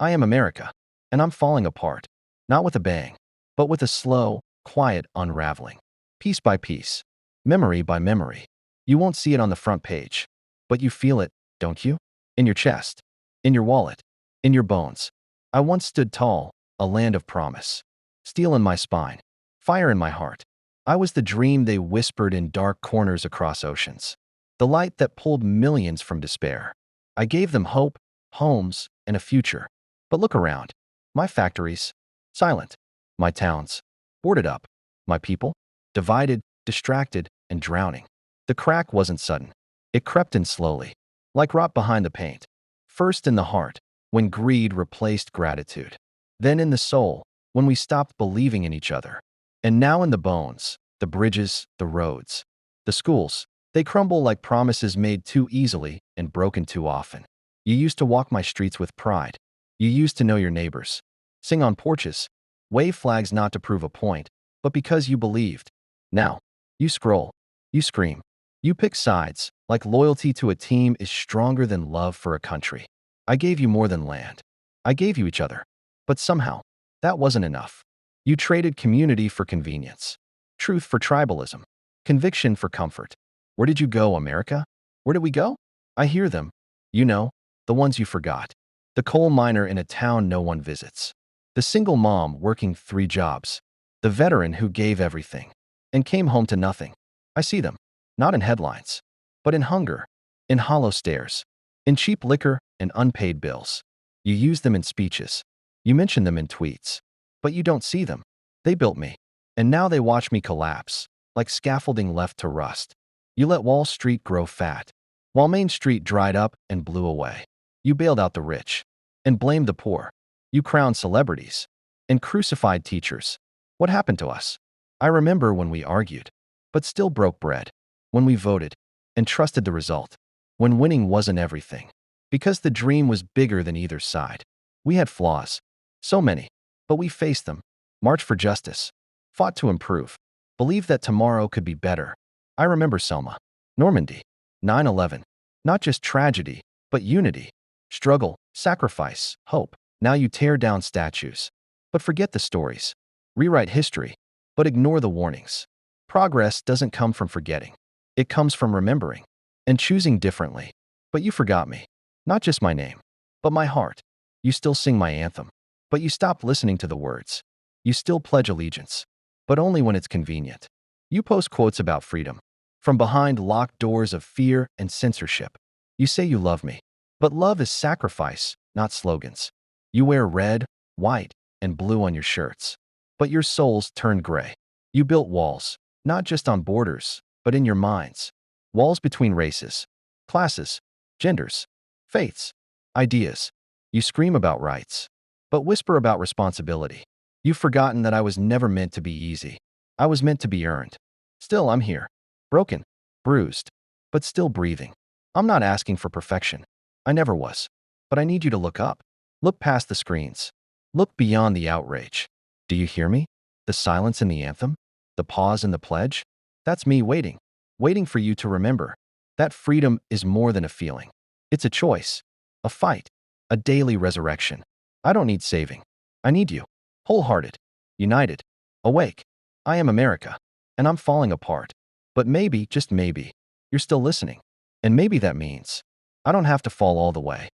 I am America, and I'm falling apart, not with a bang, but with a slow, quiet unraveling. Piece by piece, memory by memory. You won't see it on the front page, but you feel it, don't you? In your chest, in your wallet, in your bones. I once stood tall, a land of promise. Steel in my spine, fire in my heart. I was the dream they whispered in dark corners across oceans. The light that pulled millions from despair. I gave them hope, homes, and a future. But look around. My factories, silent. My towns, boarded up. My people, divided, distracted, and drowning. The crack wasn't sudden. It crept in slowly, like rot behind the paint. First in the heart, when greed replaced gratitude. Then in the soul, when we stopped believing in each other. And now in the bones, the bridges, the roads, the schools. They crumble like promises made too easily and broken too often. You used to walk my streets with pride. You used to know your neighbors, sing on porches, wave flags not to prove a point, but because you believed. Now, you scroll, you scream, you pick sides, like loyalty to a team is stronger than love for a country. I gave you more than land. I gave you each other. But somehow, that wasn't enough. You traded community for convenience, truth for tribalism, conviction for comfort. Where did you go, America? Where did we go? I hear them. You know, the ones you forgot. The coal miner in a town no one visits. The single mom working 3 jobs. The veteran who gave everything and came home to nothing. I see them, not in headlines, but in hunger, in hollow stares, in cheap liquor and unpaid bills. You use them in speeches. You mention them in tweets. But you don't see them. They built me. And now they watch me collapse, like scaffolding left to rust. You let Wall Street grow fat, while Main Street dried up and blew away. You bailed out the rich and blamed the poor. You crowned celebrities and crucified teachers. What happened to us? I remember when we argued, but still broke bread. When we voted and trusted the result. When winning wasn't everything. Because the dream was bigger than either side. We had flaws. So many. But we faced them. Marched for justice. Fought to improve. Believed that tomorrow could be better. I remember Selma, Normandy, 9/11. Not just tragedy, but unity. Struggle, sacrifice, hope. Now you tear down statues. But forget the stories. Rewrite history, but ignore the warnings. Progress doesn't come from forgetting. It comes from remembering and choosing differently. But you forgot me. Not just my name, but my heart. You still sing my anthem, but you stopped listening to the words. You still pledge allegiance, but only when it's convenient. You post quotes about freedom, from behind locked doors of fear and censorship. You say you love me, but love is sacrifice, not slogans. You wear red, white, and blue on your shirts, but your souls turned gray. You built walls, not just on borders, but in your minds. Walls between races, classes, genders, faiths, ideas. You scream about rights, but whisper about responsibility. You've forgotten that I was never meant to be easy. I was meant to be earned. Still, I'm here, broken, bruised, but still breathing. I'm not asking for perfection. I never was. But I need you to look up. Look past the screens. Look beyond the outrage. Do you hear me? The silence in the anthem? The pause in the pledge? That's me waiting. Waiting for you to remember that freedom is more than a feeling. It's a choice, a fight, a daily resurrection. I don't need saving. I need you. Wholehearted, united, awake. I am America, and I'm falling apart. But maybe, just maybe, you're still listening. And maybe that means I don't have to fall all the way.